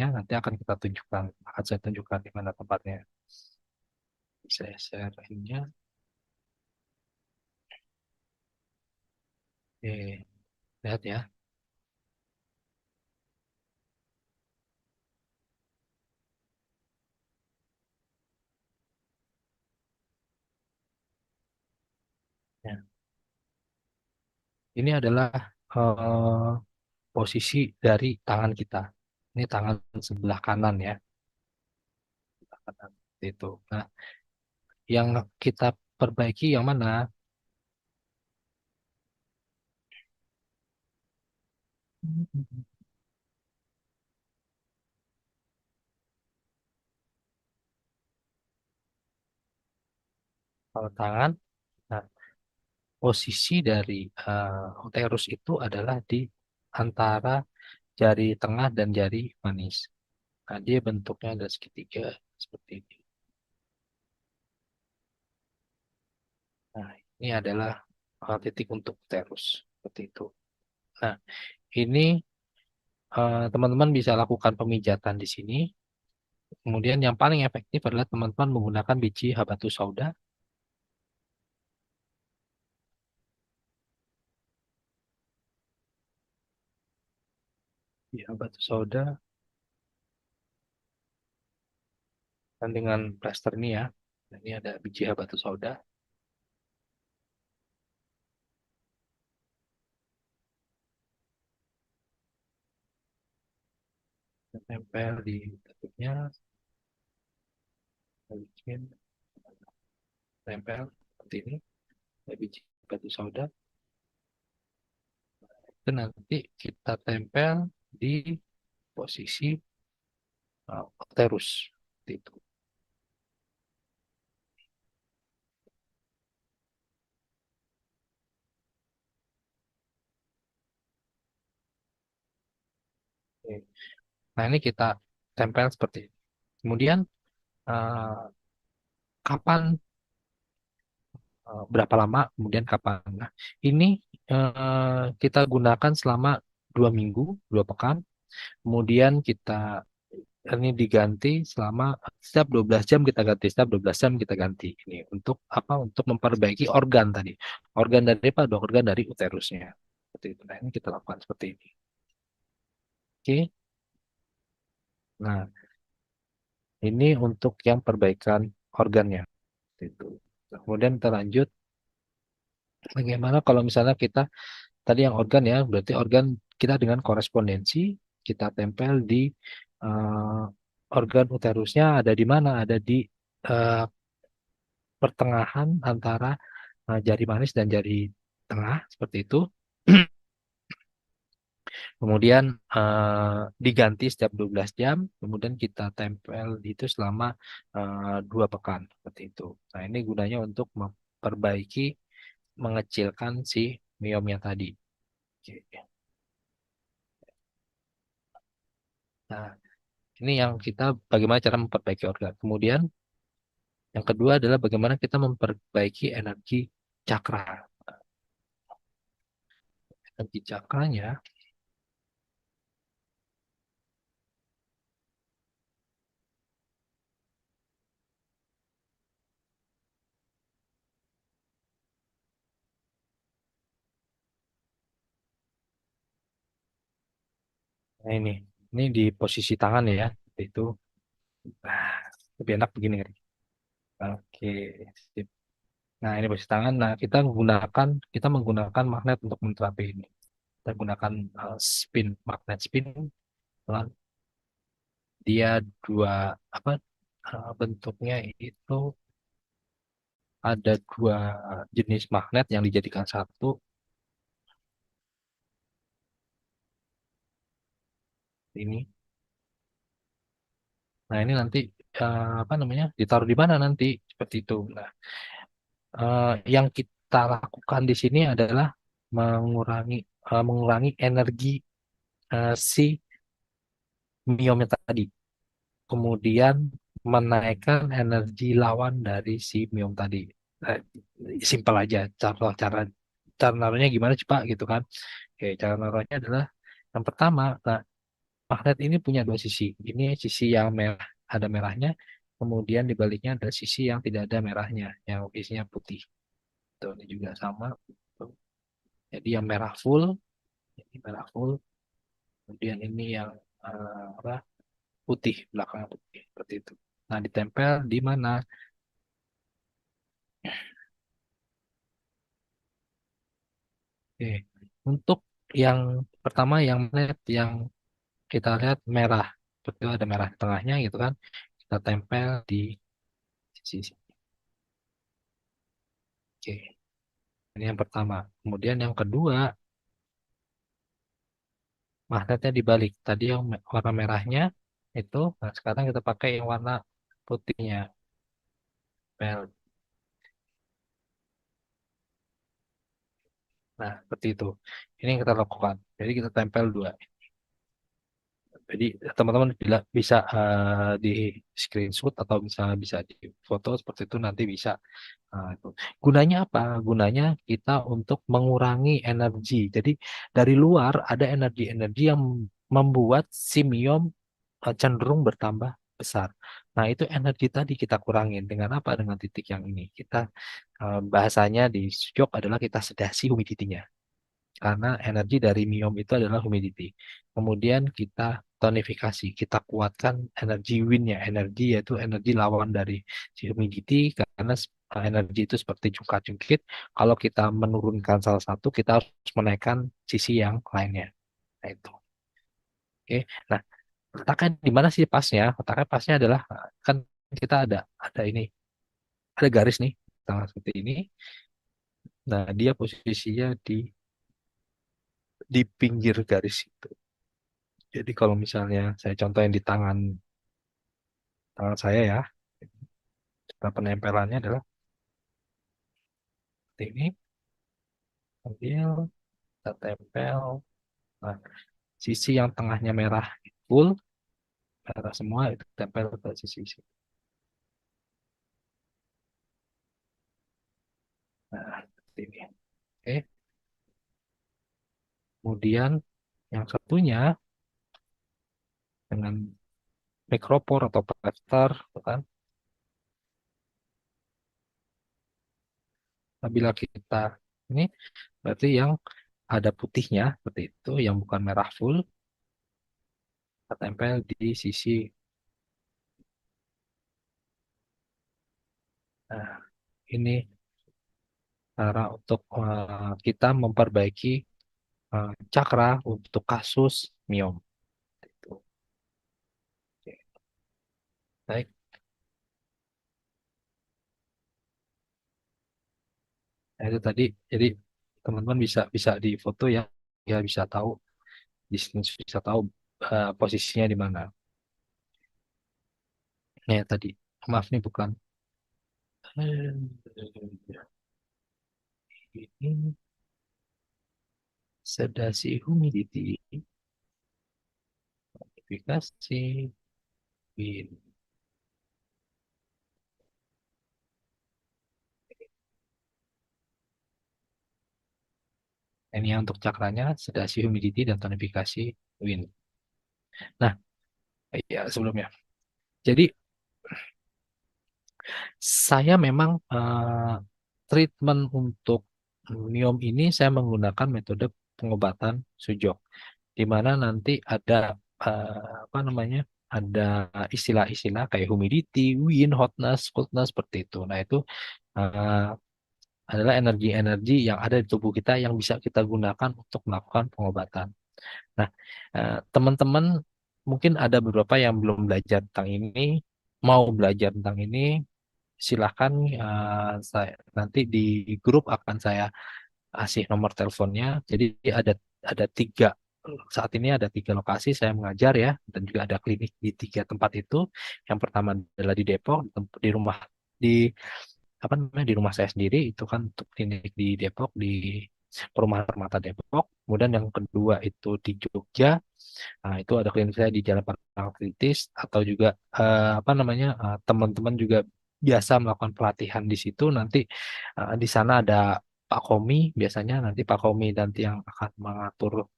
tempatnya nanti akan kita tunjukkan, akan saya tunjukkan di mana tempatnya. Saya share-nya. Oke, lihat ya. Ya. Ini adalah eh, posisi dari tangan kita. Ini tangan sebelah kanan ya, sebelah kanan itu. Nah, yang kita perbaiki yang mana? Kalau tangan, nah, posisi dari uterus itu adalah di antara jari tengah dan jari manis. Nah, dia bentuknya ada segitiga seperti ini. Nah, ini adalah titik untuk uterus seperti itu. Nah, ini teman-teman bisa lakukan pemijatan di sini. Kemudian yang paling efektif adalah teman-teman menggunakan biji habatus sauda. Biji habatus sauda dan dengan plester ini ya. Nah, ini ada biji habatus sauda. Tempel di tutupnya, bikin tempel seperti ini. Ada biji habatus sauda. Itu nanti kita tempel di posisi uterus. Seperti itu. Oke. Nah, ini kita tempel seperti ini. Kemudian eh, kapan berapa lama, kemudian kapan. Nah, ini kita gunakan selama 2 minggu, 2 pekan. Kemudian kita ini diganti selama setiap 12 jam kita ganti, setiap 12 jam kita ganti. Ini untuk apa? Untuk memperbaiki organ tadi. Organ dari apa? Organ dari uterusnya. Seperti itu. Nah, ini kita lakukan seperti ini. Oke. Nah, ini untuk yang perbaikan organnya. Seperti itu. Kemudian kita lanjut. Bagaimana kalau misalnya kita tadi yang organ ya, berarti organ kita dengan korespondensi kita tempel di eh, organ uterusnya ada di mana? Ada di eh, pertengahan antara jari manis dan jari tengah seperti itu. Kemudian diganti setiap 12 jam, kemudian kita tempel itu selama 2 pekan seperti itu. Nah, ini gunanya untuk memperbaiki, mengecilkan si miomnya tadi. Oke. Nah, ini yang kita bagaimana cara memperbaiki organ. Kemudian yang kedua adalah bagaimana kita memperbaiki energi cakra. Energi cakranya, nah ini di posisi tangan ya, itu. Nah, lebih enak begini kan. Oke, sip. Nah, ini posisi tangan. Nah, kita menggunakan magnet untuk menterapi ini. Kita gunakan magnet spin. Nah, dia dua apa bentuknya itu ada dua jenis magnet yang dijadikan satu ini. Nah, ini nanti apa namanya? Ditaruh di mana nanti? Seperti itu. Nah, yang kita lakukan di sini adalah mengurangi mengurangi energi si miomnya tadi. Kemudian menaikkan energi lawan dari si miom tadi. Eh, Simpel aja. Cara cara naruhnya gimana coba gitu kan? Oke, cara naruhnya adalah yang pertama. Nah, magnet ini punya dua sisi. Ini sisi yang merah, ada merahnya. Kemudian di baliknya ada sisi yang tidak ada merahnya, yang isinya putih. Tuh, ini juga sama. Tuh. Jadi yang merah full, ini merah full. Kemudian ini yang apa, putih, belakangnya putih, seperti itu. Nah, ditempel di mana? Oke. Untuk yang pertama, yang magnet yang kita lihat merah, betul ada merah di tengahnya gitu kan? Kita tempel di sisi sini. Oke, ini yang pertama. Kemudian yang kedua, magnetnya dibalik. Tadi yang warna merahnya itu, nah sekarang kita pakai yang warna putihnya. Pel. Nah, seperti itu. Ini yang kita lakukan. Jadi kita tempel dua. Jadi teman-teman bisa di screenshot atau bisa bisa di foto seperti itu nanti bisa. Nah, itu. Gunanya apa? Gunanya kita untuk mengurangi energi. Jadi dari luar ada energi-energi yang membuat simium cenderung bertambah besar. Nah, itu energi tadi kita kurangin dengan apa? Dengan titik yang ini. Kita bahasanya di Sujok adalah kita sedasi humidity-nya. Karena energi dari miom itu adalah humidity. Kemudian kita tonifikasi, kita kuatkan energi win-nya. Energi yaitu energi lawan dari si humidity karena energi itu seperti jungkat-jungkit. Kalau kita menurunkan salah satu, kita harus menaikkan sisi yang lainnya. Nah, itu. Oke. Nah, letaknya di mana sih pasnya? Letaknya pasnya adalah kan kita ada ini, ada garis nih, tengah seperti ini. Nah, dia posisinya di pinggir garis itu. Jadi kalau misalnya saya contohin di tangan saya ya, cara penempelannya adalah seperti ini, ambil, kita tempel. Nah, sisi yang tengahnya merah full, merah semua itu tempel ke sisi sini. Nah, seperti ini. Oke. Kemudian yang satunya dengan mikropor atau plaster, kan? Apabila kita ini berarti yang ada putihnya seperti itu, yang bukan merah full, kita tempel di sisi. Nah, ini cara untuk kita memperbaiki cakra untuk kasus miom. Itu. Oke. Baik. Nah, itu tadi. Jadi teman-teman bisa bisa di foto ya, ya bisa tahu di sini bisa tahu posisinya di mana. Nah, ya tadi. Maaf nih bukan. Ini sedasi humidity, modifikasi, win. Ini yang untuk cakranya, sedasi humidity dan tonifikasi win. Nah, ya sebelumnya. Jadi saya memang treatment untuk miom ini saya menggunakan metode pengobatan sujok, di mana nanti ada apa namanya, ada istilah-istilah kayak humidity, wind, hotness, coldness seperti itu. Nah itu eh, adalah energi-energi yang ada di tubuh kita yang bisa kita gunakan untuk melakukan pengobatan. Nah, teman-teman mungkin ada beberapa yang belum belajar tentang ini, mau belajar tentang ini, silahkan saya nanti di grup akan saya kasih nomor teleponnya. Jadi ada tiga, saat ini ada tiga lokasi saya mengajar ya, dan juga ada klinik di tiga tempat itu. Yang pertama adalah di Depok, di rumah di apa namanya, di rumah saya sendiri itu kan untuk klinik di Depok di Perumahan Permata Depok. Kemudian yang kedua itu di Jogja. Nah, itu ada klinik saya di Jalan Parangtritis, atau juga apa namanya, teman-teman juga biasa melakukan pelatihan di situ. Nanti di sana ada Pak Komi, biasanya nanti Pak Komi nanti yang akan mengatur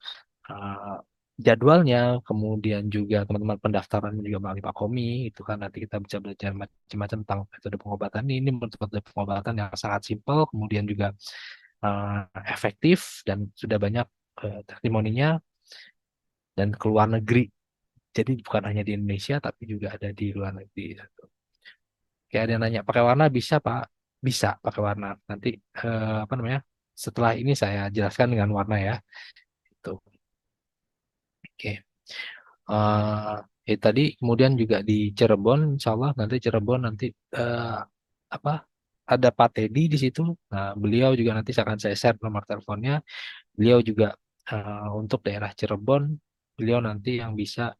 eh, jadwalnya, kemudian juga teman-teman pendaftaran juga melalui Pak Komi, itu kan nanti kita bisa belajar macam-macam tentang metode pengobatan ini. Metode pengobatan yang sangat simpel, kemudian juga efektif dan sudah banyak testimoninya dan keluar negeri. Jadi bukan hanya di Indonesia, tapi juga ada di luar negeri. Kayak ada yang nanya, pakai warna bisa Pak? Bisa pakai warna. Nanti apa namanya? Setelah ini saya jelaskan dengan warna ya. Itu. Oke. Tadi kemudian juga di Cirebon, Insya Allah nanti Cirebon nanti eh, apa? Ada Pak Teddy di situ. Nah, beliau juga nanti akan saya share nomor teleponnya. Beliau juga untuk daerah Cirebon, beliau nanti yang bisa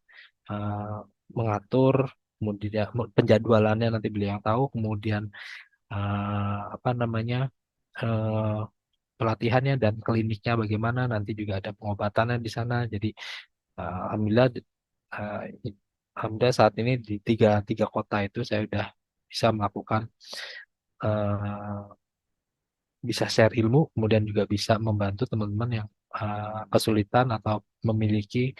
eh, mengatur kemudian penjadwalannya nanti beliau yang tahu, kemudian apa namanya eh, pelatihannya dan kliniknya bagaimana, nanti juga ada pengobatannya di sana. Jadi alhamdulillah eh, alhamdulillah saat ini di tiga kota itu saya sudah bisa melakukan eh, bisa share ilmu, kemudian juga bisa membantu teman-teman yang kesulitan atau memiliki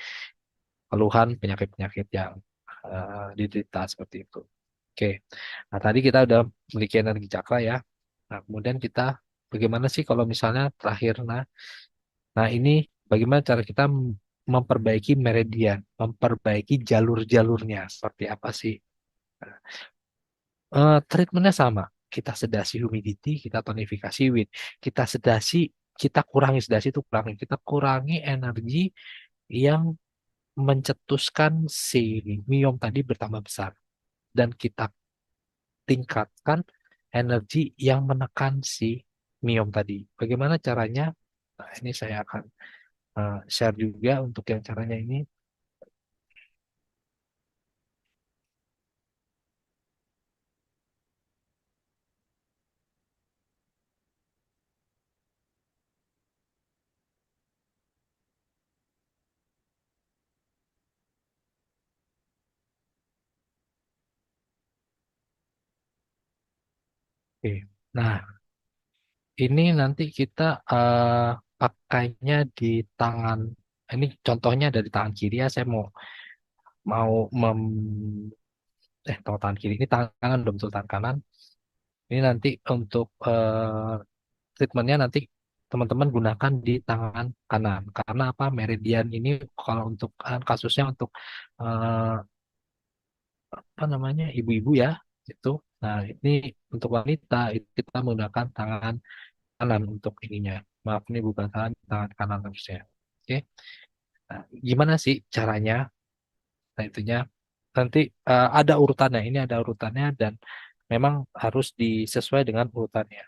keluhan penyakit-penyakit yang diderita seperti itu. Oke, nah tadi kita udah memiliki energi cakra ya. Nah kemudian kita bagaimana sih kalau misalnya terakhir, nah ini bagaimana cara kita memperbaiki meridian, memperbaiki jalur-jalurnya seperti apa sih? Treatmentnya sama. Kita sedasi humidity, kita tonifikasi wind. Kita sedasi, kita kurangi sedasi itu kurangi. Kita kurangi energi yang mencetuskan si miom tadi bertambah besar. Dan kita tingkatkan energi yang menekan si miom tadi. Bagaimana caranya? Nah, ini saya akan share juga untuk yang caranya ini. Oke. Nah, ini nanti kita pakainya di tangan. Ini contohnya dari tangan kiri ya. Saya mau mau mem tahu tangan kiri ini tangan kanan belum betul tangan kanan. Ini nanti untuk treatmentnya nanti teman-teman gunakan di tangan kanan. Karena apa? Meridian ini kalau untuk kasusnya untuk eh, apa namanya ibu-ibu ya itu. Nah ini untuk wanita itu kita menggunakan tangan kanan untuk ininya. Maaf ini bukan tangan kanan harusnya. Oke. Nah, gimana sih caranya? Nah itunya nanti ada urutannya. Ini ada urutannya dan memang harus disesuai dengan urutannya.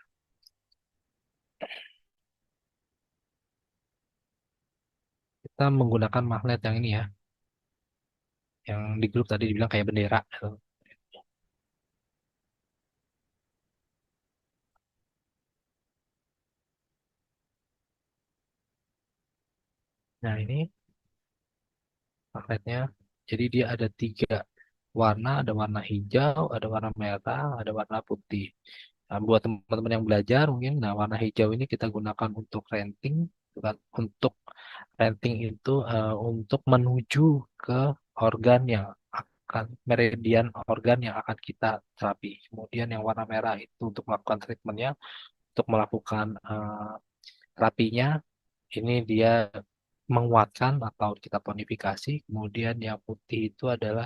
Kita menggunakan magnet yang ini ya, yang di grup tadi dibilang kayak bendera. Nah ini magnetnya. Jadi dia ada tiga warna, ada warna hijau, ada warna merah, ada warna putih. Nah, buat teman-teman yang belajar mungkin, nah warna hijau ini kita gunakan untuk renting, bukan untuk renting itu untuk menuju ke organ yang akan meridian organ yang akan kita terapi. Kemudian yang warna merah itu untuk melakukan treatmentnya, untuk melakukan terapinya. Ini dia menguatkan atau kita tonifikasi. Kemudian yang putih itu adalah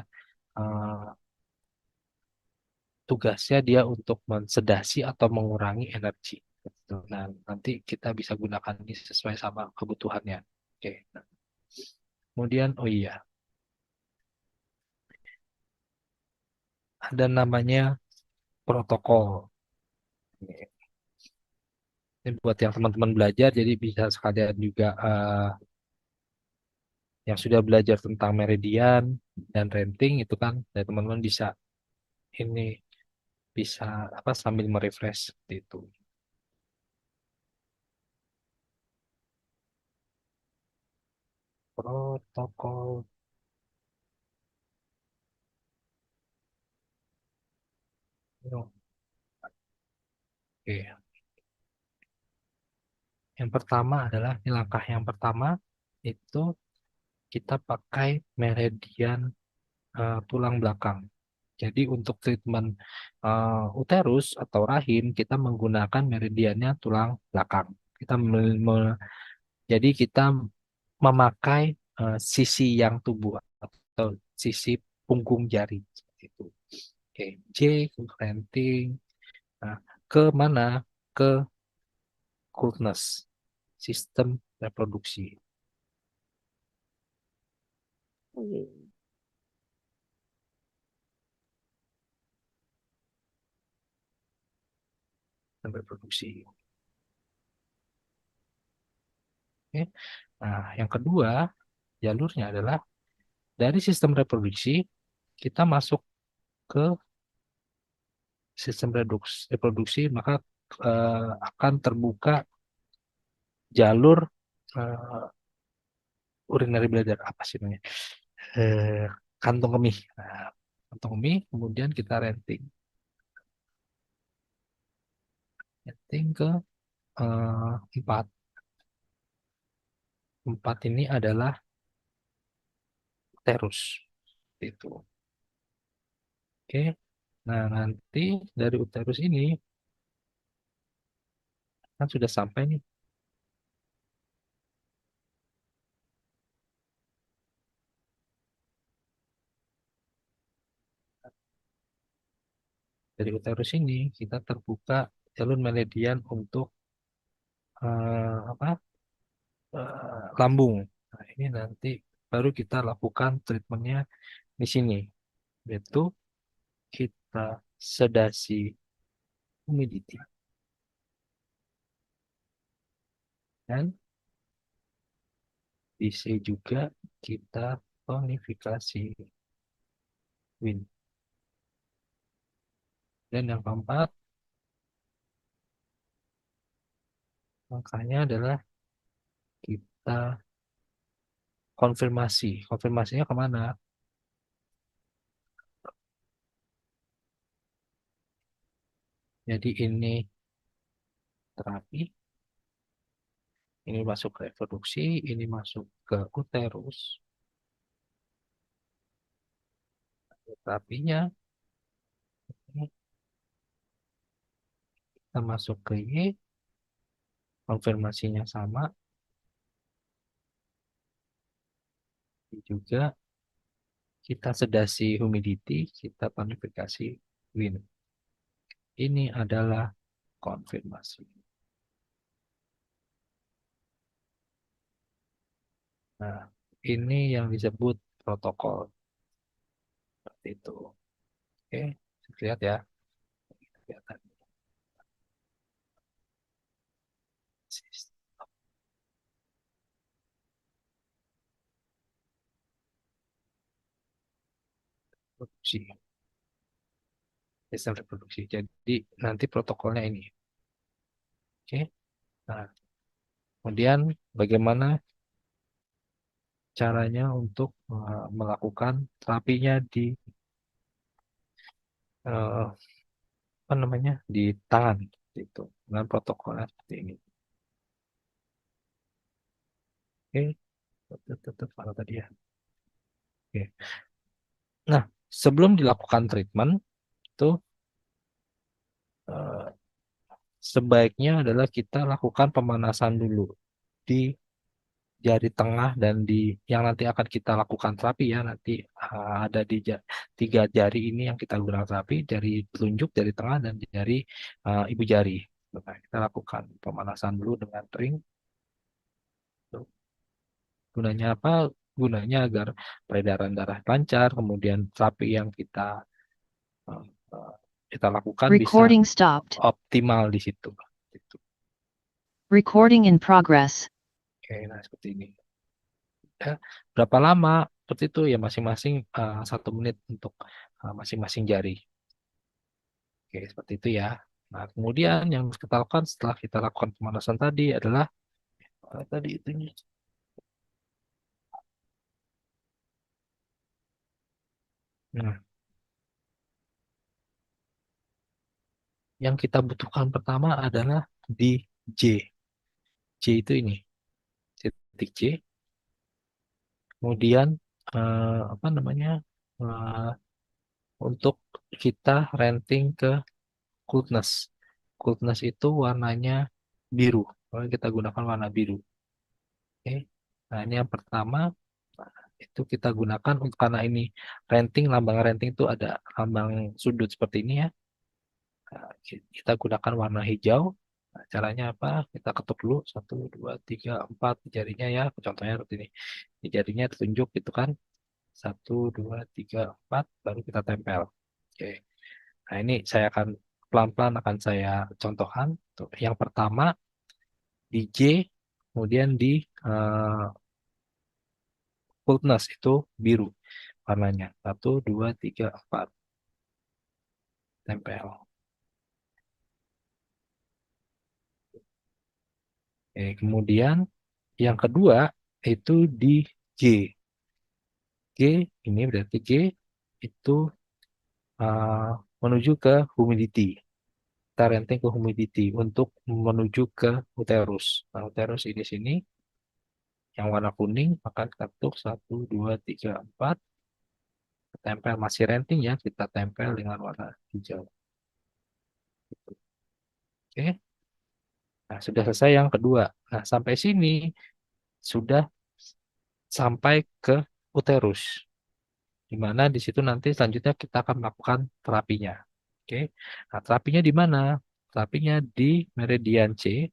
eh, tugasnya dia untuk mensedasi atau mengurangi energi. Gitu. Nah, nanti kita bisa gunakan ini sesuai sama kebutuhannya. Oke. Nah, kemudian, oh iya, ada namanya protokol. Ini buat yang teman-teman belajar, jadi bisa sekalian juga yang sudah belajar tentang meridian dan renting itu kan, ya teman-teman bisa ini bisa apa sambil merefresh seperti itu. Protokol. Oke. Yang pertama adalah ini langkah yang pertama itu kita pakai meridian tulang belakang. Jadi untuk treatment uterus atau rahim kita menggunakan meridiannya tulang belakang. Kita jadi kita memakai sisi yang tubuh atau sisi punggung jari seperti itu. Oke, J renting. Nah, ke mana? Ke coolness, sistem reproduksi. Sistem reproduksi. Oke. Nah, yang kedua jalurnya adalah dari sistem reproduksi kita masuk ke sistem reproduksi, maka akan terbuka jalur uh, urinary bladder, apa sih namanya, eh, kantung kemih. Nah, kantung kemih kemudian kita renting ke eh, empat empat ini adalah uterus itu. Oke, nah nanti dari uterus ini kan sudah sampai nih. Dari uterus ini kita terbuka jalur meridian untuk apa, lambung. Nah, ini nanti baru kita lakukan treatmentnya di sini, yaitu kita sedasi humidity dan bisa juga kita tonifikasi wind. Dan yang keempat, makanya adalah kita konfirmasi. Konfirmasinya kemana? Jadi ini terapi, ini masuk ke reproduksi, ini masuk ke uterus. Terapinya ini kita masuk ke Y, konfirmasinya sama, juga kita sedasi humidity, kita tonifikasi wind. Ini adalah konfirmasi. Nah, ini yang disebut protokol seperti itu. Oke, lihat ya. Kelihatan. Sistem reproduksi. Sistem reproduksi. Jadi nanti protokolnya ini. Oke. Nah, kemudian bagaimana caranya untuk melakukan terapinya di apa namanya, di tangan itu dengan protokolnya seperti ini. Oke, tetap mana tadi ya. Oke. Nah, sebelum dilakukan treatment itu eh, sebaiknya adalah kita lakukan pemanasan dulu di jari tengah dan di yang nanti akan kita lakukan terapi ya, nanti ada di tiga jari ini yang kita gunakan terapi, jari telunjuk, jari tengah, dan jari ibu jari. Nah, kita lakukan pemanasan dulu dengan ring. Gunanya apa? Gunanya agar peredaran darah lancar, kemudian terapi yang eh, eh, kita lakukan bisa Recording stopped. optimal di situ. Gitu. Recording in progress. Oke, nah seperti ini. Ya, berapa lama? Seperti itu ya, masing-masing 1 menit untuk masing-masing jari. Oke, seperti itu ya. Nah, kemudian yang harus kita lakukan setelah kita lakukan pemanasan tadi adalah tadi itu. Nah, yang kita butuhkan pertama adalah di J. J itu ini, titik J. Kemudian apa namanya? eh, untuk kita renting ke coolness. Coolness itu warnanya biru. Kalau kita gunakan warna biru. Oke. Nah, ini yang pertama. Nah, itu kita gunakan karena ini renting, lambang renting itu ada lambang sudut seperti ini ya. Nah, kita gunakan warna hijau. Nah, caranya apa? Kita ketuk dulu 1, 2, 3, 4 jarinya ya. Contohnya seperti ini. Di jarinya ditunjuk gitu kan. 1, 2, 3, 4 baru kita tempel. Oke. Nah, ini saya akan pelan-pelan akan saya contohkan. Tuh, yang pertama di J, kemudian di eh, coldness itu biru warnanya. 1, 2, 3, 4 tempel. Oke, kemudian yang kedua itu di G. G ini berarti G itu eh, menuju ke humidity. Kita renting ke humidity untuk menuju ke uterus. Nah, uterus ini sini yang warna kuning, maka kita ketuk 1, 2, 3, 4 tempel masih renting ya, kita tempel dengan warna hijau. Oke. Nah, sudah selesai yang kedua. Nah, sampai sini sudah sampai ke uterus. Di mana di situ nanti selanjutnya kita akan melakukan terapinya. Oke. Nah, terapinya di mana? Terapinya di meridian C.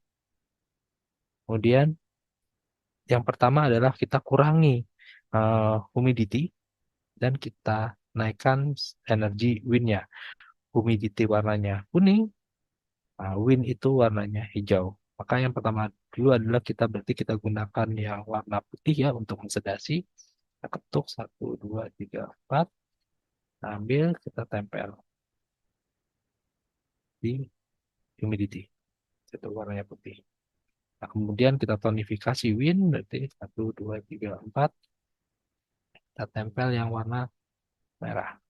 Kemudian yang pertama adalah kita kurangi humidity dan kita naikkan energi wind-nya. Humidity warnanya kuning, wind itu warnanya hijau. Maka yang pertama dulu adalah kita berarti kita gunakan yang warna putih ya untuk mensedasi. Kita ketuk 1, 2, 3, 4, ambil kita tempel di humidity. Itu warnanya putih. Nah, kemudian kita tonifikasi wind berarti 1, 2, 3, 4. Kita tempel yang warna merah.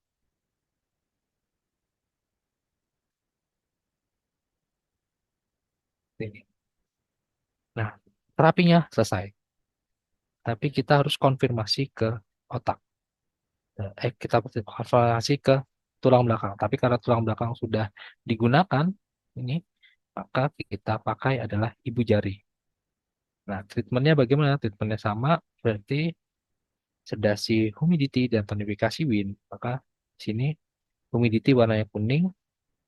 Ini. Nah, terapinya selesai. Tapi kita harus konfirmasi ke otak. Kita konfirmasi ke tulang belakang. Tapi karena tulang belakang sudah digunakan, ini maka kita pakai adalah ibu jari. Nah, treatmentnya bagaimana? Treatmentnya sama, berarti sedasi humidity dan tonifikasi wind. Maka di sini humidity warnanya kuning,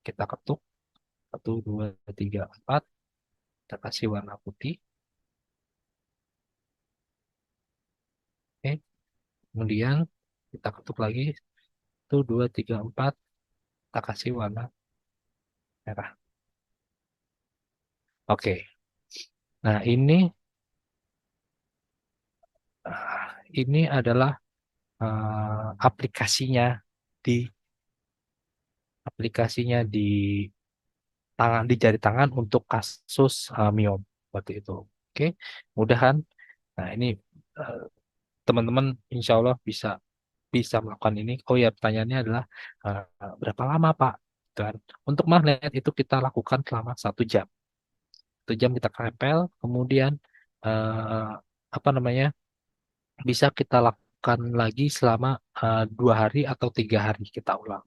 kita ketuk 1, 2, 3, 4, kita kasih warna putih. Oke, kemudian kita ketuk lagi 1, 2, 3, 4, kita kasih warna merah. Oke, nah ini adalah di aplikasinya di tangan di jari tangan untuk kasus miom seperti itu. Oke, mudahan. Nah ini eh, teman-teman insya Allah bisa bisa melakukan ini. Oh ya, pertanyaannya adalah eh, berapa lama Pak? Dan untuk magnet itu kita lakukan selama 1 jam. 1 jam kita tempel, kemudian eh, apa namanya bisa kita lakukan lagi selama 2 hari atau 3 hari kita ulang.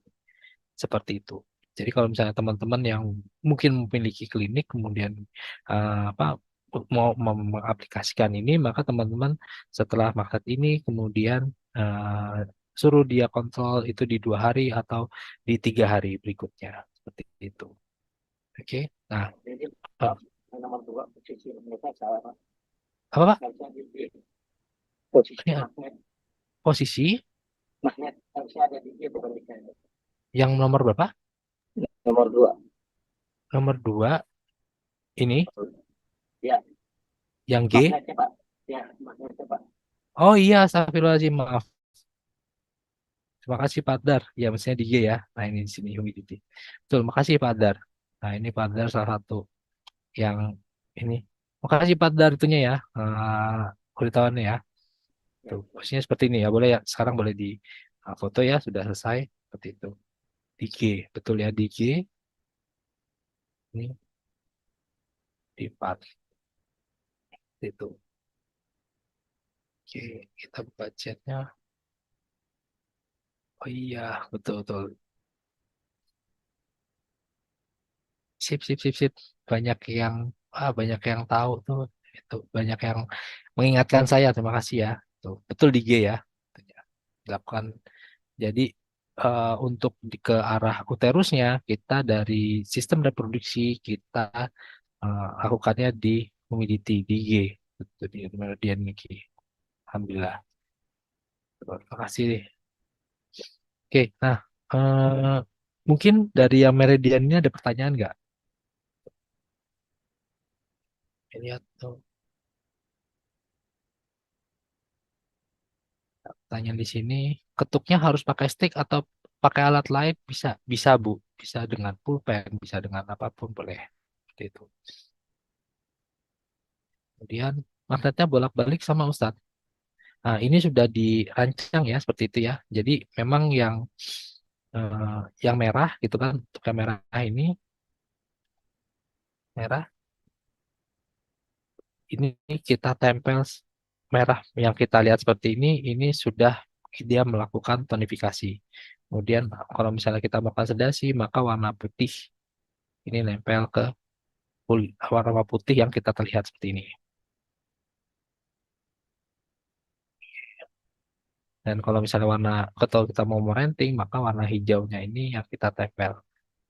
Seperti itu. Jadi kalau misalnya teman-teman yang mungkin memiliki klinik kemudian apa mau mengaplikasikan ini, maka teman-teman setelah maksud ini kemudian suruh dia kontrol itu di 2 hari atau di 3 hari berikutnya seperti itu. Oke. Nah, Jadi eh, nomor dua posisi mereka salah Pak. apa Pak? Harusnya di posisi Ini posisi magnet harusnya ada di G bukan di K. yang nomor berapa? Nomor dua. Nomor 2 ini Ya, yang G. magnetnya Pak. Ya, magnetnya Pak. Oh iya, astagfirullahaladzim, maaf. Terima kasih Pak Dar. Ya, mestinya di G ya. Nah, ini di sini humidity. Betul, makasih Pak Dar. Nah, ini Pak Dar salah satu yang ini. Makasih Pak Dar itunya ya. Beritahuannya ya. Ya, Tuh, posisinya seperti ini ya. Boleh ya. Sekarang boleh di foto ya. Sudah selesai. Seperti itu. Di G. Betul ya, di G. Ini di 4. Itu. Oke, kita buka chatnya. Oh iya, betul betul. Sip, sip, sip, sip. Banyak yang tahu tuh. Itu banyak yang mengingatkan saya. Terima kasih ya. Tuh, betul di G ya. Dilakukan. Jadi untuk ke arah uterusnya kita dari sistem reproduksi kita lakukannya di humidity di G. Betul di meridian G. Alhamdulillah. Terima kasih. Oke, nah mungkin dari yang meridian ini ada pertanyaan nggak? Ini atau pertanyaan di sini, ketuknya harus pakai stick atau pakai alat lain? Bisa, bisa Bu. Bisa dengan pulpen, bisa dengan apapun boleh. Seperti itu. Kemudian magnetnya bolak-balik sama Ustadz. Nah, ini sudah dirancang ya seperti itu ya. Jadi memang yang merah gitu kan, untuk yang merah ini merah ini kita tempel merah yang kita lihat seperti ini sudah dia melakukan tonifikasi. Kemudian kalau misalnya kita melakukan sedasi, maka warna putih ini nempel ke warna putih yang kita terlihat seperti ini. Dan kalau misalnya kalau kita mau merenting, maka warna hijaunya ini yang kita tempel.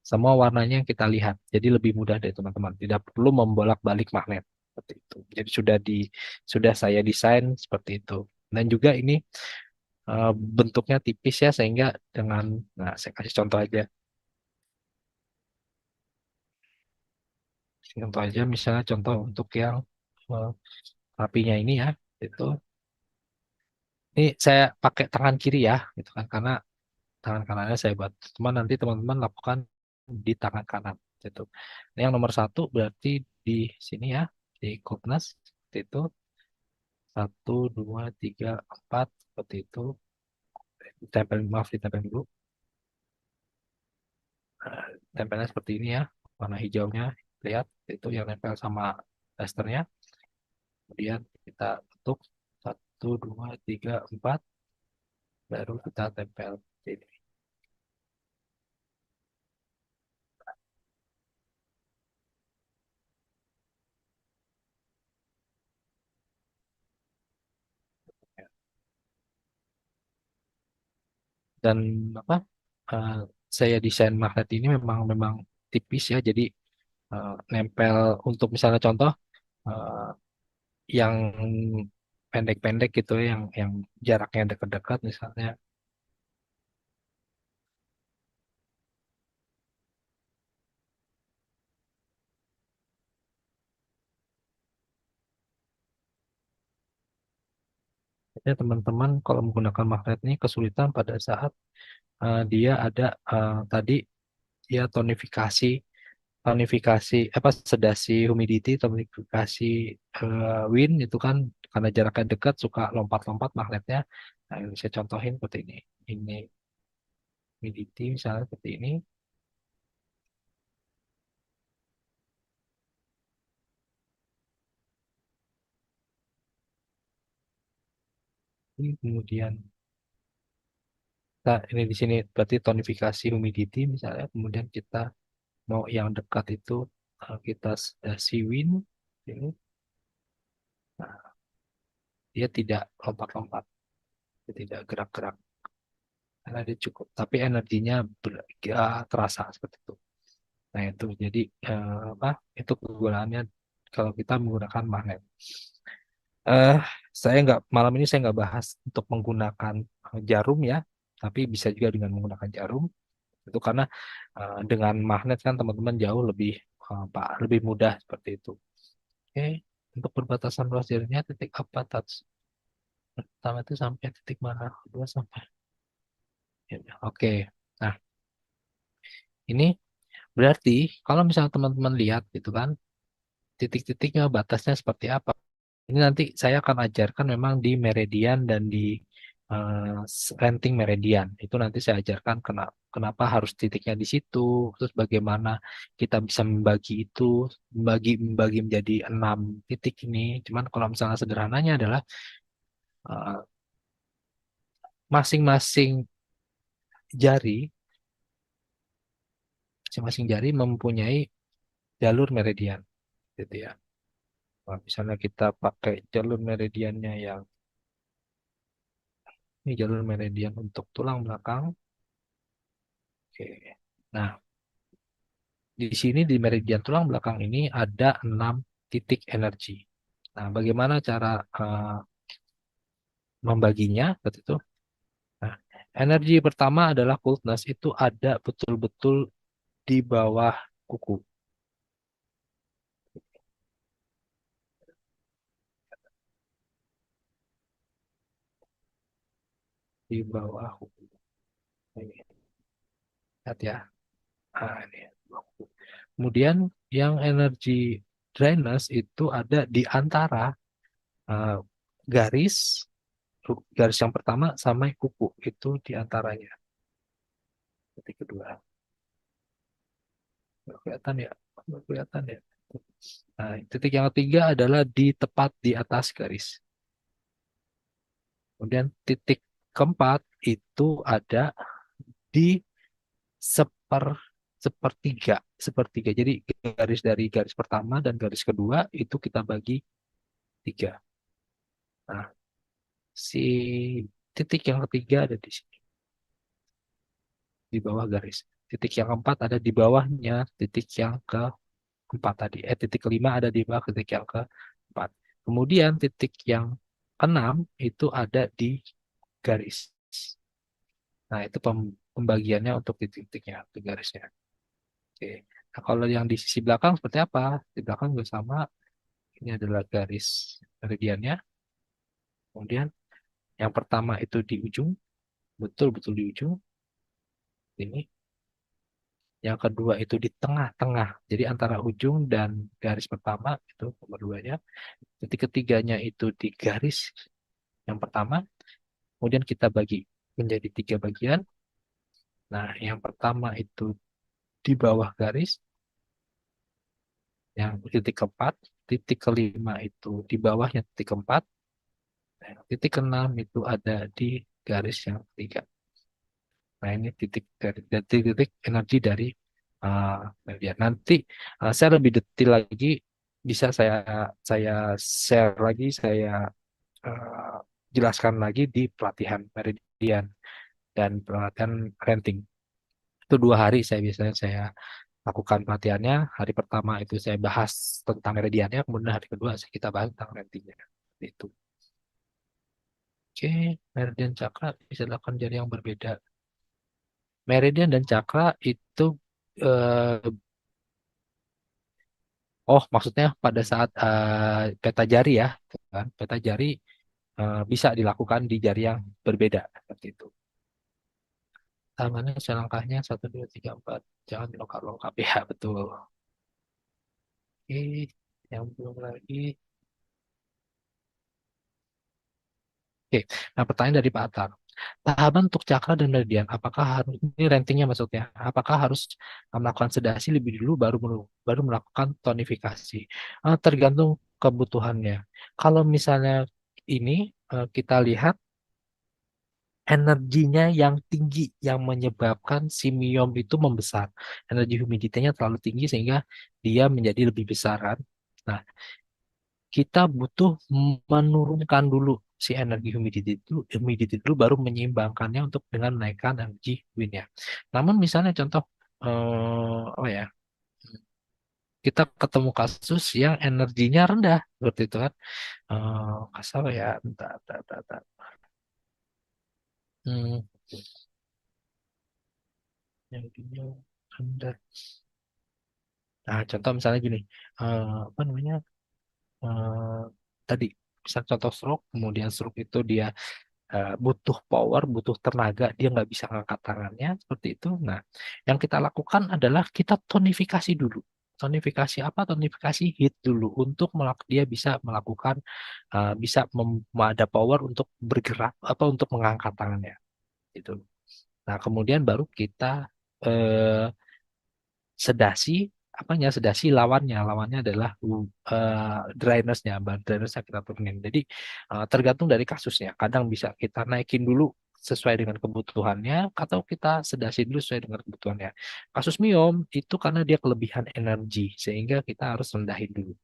Semua warnanya yang kita lihat. Jadi lebih mudah dari teman-teman. Tidak perlu membolak-balik magnet seperti itu. Jadi sudah saya desain seperti itu. Dan juga ini bentuknya tipis ya sehingga nah saya kasih contoh aja. Contoh aja misalnya contoh untuk yang eh, rapinya ini ya itu. Ini saya pakai tangan kiri ya gitu kan karena tangan kanannya saya buat. Cuma nanti teman-teman lakukan di tangan kanan gitu. Ini yang nomor satu berarti di sini ya di Kopnas itu satu dua tiga empat seperti itu. Tempel maaf ditempel dulu. Tempelnya seperti ini ya warna hijaunya lihat itu yang nempel sama testernya. Kemudian kita tutup satu dua tiga empat baru kita tempel ini. Dan apa eh, saya desain magnet ini memang memang tipis ya jadi nempel untuk misalnya contoh eh, yang pendek-pendek gitu ya yang jaraknya dekat-dekat misalnya ya teman-teman kalau menggunakan magnet ini kesulitan pada saat dia ada tadi dia tonifikasi apa sedasi humidity tonifikasi wind itu kan karena jaraknya dekat suka lompat-lompat magnetnya. Nah, ini saya contohin seperti ini humidity misalnya seperti ini. Kemudian nah ini di sini berarti tonifikasi humidity misalnya kemudian kita mau yang dekat itu kita sedasi wind ini. Nah, dia tidak lompat-lompat dia tidak gerak-gerak karena dia cukup tapi energinya terasa seperti itu. Nah itu jadi apa? Itu kegunaannya kalau kita menggunakan magnet. Eh, saya nggak malam ini saya nggak bahas untuk menggunakan jarum ya, tapi bisa juga dengan menggunakan jarum. Itu karena dengan magnet kan teman-teman jauh lebih Pak lebih mudah seperti itu. Oke, untuk perbatasan ruas jarinnya titik apa touch pertama itu sampai titik mana? Kedua sampai. Ya, ya. Oke. Nah, ini berarti kalau misalnya teman-teman lihat gitu kan titik-titiknya batasnya seperti apa. Ini nanti saya akan ajarkan memang di meridian dan di renting meridian. Itu nanti saya ajarkan kenapa harus titiknya di situ, terus bagaimana kita bisa membagi itu, membagi menjadi 6 titik ini. Cuman kalau misalnya sederhananya adalah eh, masing-masing jari, masing-masing jari mempunyai jalur meridian, gitu ya. Nah, misalnya kita pakai jalur meridiannya yang ini jalur meridian untuk tulang belakang. Oke. Nah, di sini di meridian tulang belakang ini ada 6 titik energi. Nah, bagaimana cara membaginya? Seperti itu. Nah, energi pertama adalah coldness, itu ada betul-betul di bawah kuku, di bawah kuku. Ini, lihat ya. Ah, ini. Kemudian yang energi dryness itu ada di antara eh, garis garis yang pertama sama kuku, itu di antaranya. Titik kedua. Nggak kelihatan ya? Nggak kelihatan ya? Nah, titik yang ketiga adalah di tepat di atas garis. Kemudian titik keempat itu ada di seper sepertiga sepertiga. Jadi garis dari garis pertama dan garis kedua itu kita bagi tiga. Nah, si titik yang ketiga ada di sini, di bawah garis. Titik yang keempat ada di bawahnya titik yang keempat tadi. Titik kelima ada di bawah titik yang keempat. Kemudian titik yang keenam itu ada di garis. Nah, itu pembagiannya untuk titik-titiknya, untuk garisnya. Oke. Nah, kalau yang di sisi belakang seperti apa? Di belakang juga sama. Ini adalah garis meridiannya. Kemudian yang pertama itu di ujung, betul-betul di ujung. Ini. Yang kedua itu di tengah-tengah. Jadi antara ujung dan garis pertama itu nomor duanya. Titik ketiganya itu di garis yang pertama. Kemudian kita bagi menjadi tiga bagian. Nah, yang pertama itu di bawah garis. Yang titik keempat. Titik kelima itu di bawahnya titik keempat. Nah, titik keenam itu ada di garis yang ketiga. Nah, ini titik energi dari meridian. Nanti saya lebih detail lagi, bisa saya share lagi, saya uh, jelaskan lagi di pelatihan meridian dan pelatihan renting. Itu 2 hari saya biasanya saya lakukan pelatihannya. Hari pertama itu saya bahas tentang meridiannya, kemudian hari kedua kita bahas tentang rentingnya. Itu. Oke, meridian cakra bisa dilakukan jari yang berbeda. Meridian dan cakra itu eh, maksudnya pada saat peta jari ya, kan? Peta jari bisa dilakukan di jari yang berbeda seperti itu. Tangannya selangkahnya 1, 2, 3, 4. Jangan dilongkap-longkap ya, betul. Oke, yang belum lagi. Oke, nah pertanyaan dari Pak Atar. Tahapan untuk cakra dan meridian, apakah harus ini rentingnya maksudnya? Apakah harus melakukan sedasi lebih dulu baru melakukan tonifikasi? Tergantung kebutuhannya. Kalau misalnya ini kita lihat energinya yang tinggi yang menyebabkan si miom itu membesar. Energi humidity-nya terlalu tinggi sehingga dia menjadi lebih besar kan. Nah, kita butuh menurunkan dulu si energi humidity dulu baru menyeimbangkannya untuk dengan menaikkan energi windnya. Namun misalnya contoh apa ya, kita ketemu kasus yang energinya rendah seperti itu kan. Kasar ya, bentar. Hmm, energinya rendah. Nah, contoh misalnya gini, apa namanya, eh, tadi bisa contoh stroke, kemudian stroke itu dia butuh power, butuh tenaga, dia nggak bisa ngangkat tangannya seperti itu. Nah, yang kita lakukan adalah kita tonifikasi dulu. Tonifikasi apa? Tonifikasi hit dulu untuk dia bisa melakukan, bisa ada power untuk bergerak apa untuk mengangkat tangannya. Gitu. Nah, kemudian baru kita eh, sedasi. apanya sedasi lawannya adalah dryness-nya, dryness-nya kita turunin. Jadi tergantung dari kasusnya. Kadang bisa kita naikin dulu sesuai dengan kebutuhannya, atau kita sedasi dulu sesuai dengan kebutuhannya. Kasus miom itu karena dia kelebihan energi, sehingga kita harus rendahin dulu.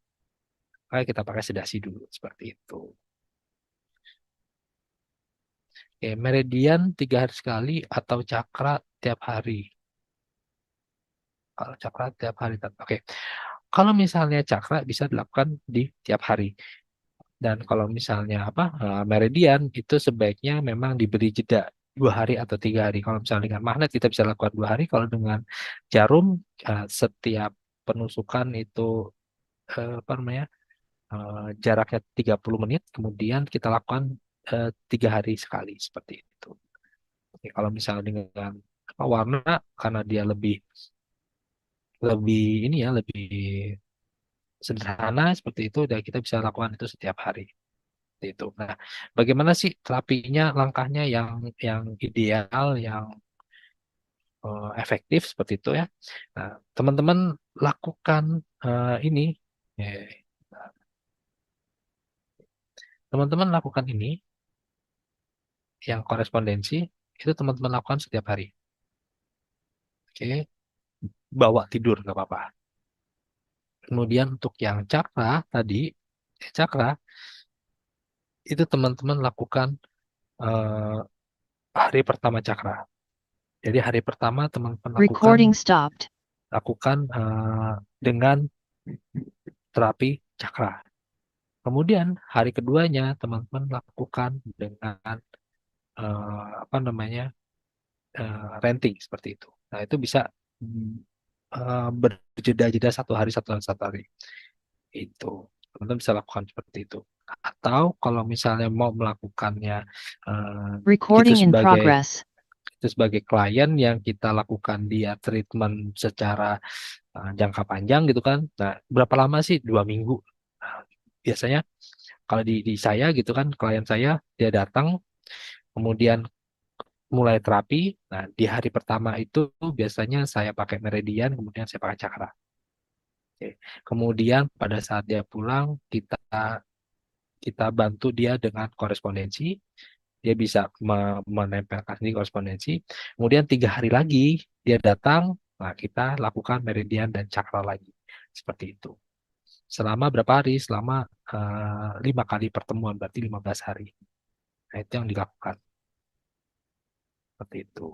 Kayak kita pakai sedasi dulu seperti itu. Oke, meridian 3 hari sekali atau cakra tiap hari. Kalau cakra tiap hari, oke. Kalau misalnya cakra bisa dilakukan di tiap hari. Dan kalau misalnya meridian itu sebaiknya memang diberi jeda 2 hari atau 3 hari. Kalau misalnya dengan magnet kita bisa lakukan 2 hari. Kalau dengan jarum setiap penusukan itu jaraknya 30 menit. Kemudian kita lakukan 3 hari sekali seperti itu. Oke, kalau misalnya dengan warna karena dia lebih lebih ini ya lebih sederhana seperti itu, dan kita bisa lakukan itu setiap hari. Seperti itu. Nah, bagaimana sih terapinya, langkahnya yang ideal, yang efektif seperti itu ya. Nah, teman-teman lakukan ini, eh, teman-teman lakukan ini, yang korespondensi itu teman-teman lakukan setiap hari. Oke, bawa tidur nggak apa-apa. Kemudian untuk yang cakra tadi, cakra itu teman-teman lakukan eh, hari pertama cakra. Jadi hari pertama teman-teman lakukan Recording stopped. dengan terapi cakra. Kemudian hari keduanya teman-teman lakukan dengan renting seperti itu. Nah itu bisa berjeda-jeda 1 hari, 1 hari, 1 hari. Itu teman-teman bisa lakukan seperti itu. Atau kalau misalnya mau melakukannya itu Recording in sebagai progress. klien yang kita lakukan dia treatment secara jangka panjang gitu kan. Nah, berapa lama sih? 2 minggu. Nah, biasanya kalau di saya gitu kan, klien saya dia datang, kemudian mulai terapi. Nah, di hari pertama itu biasanya saya pakai meridian, kemudian saya pakai cakra. Oke. Kemudian pada saat dia pulang, kita bantu dia dengan korespondensi. Dia bisa menempelkan di korespondensi. Kemudian 3 hari lagi dia datang, nah kita lakukan meridian dan cakra lagi. Seperti itu. Selama berapa hari? Selama 5 kali pertemuan, berarti 15 hari. Nah, itu yang dilakukan. Seperti itu.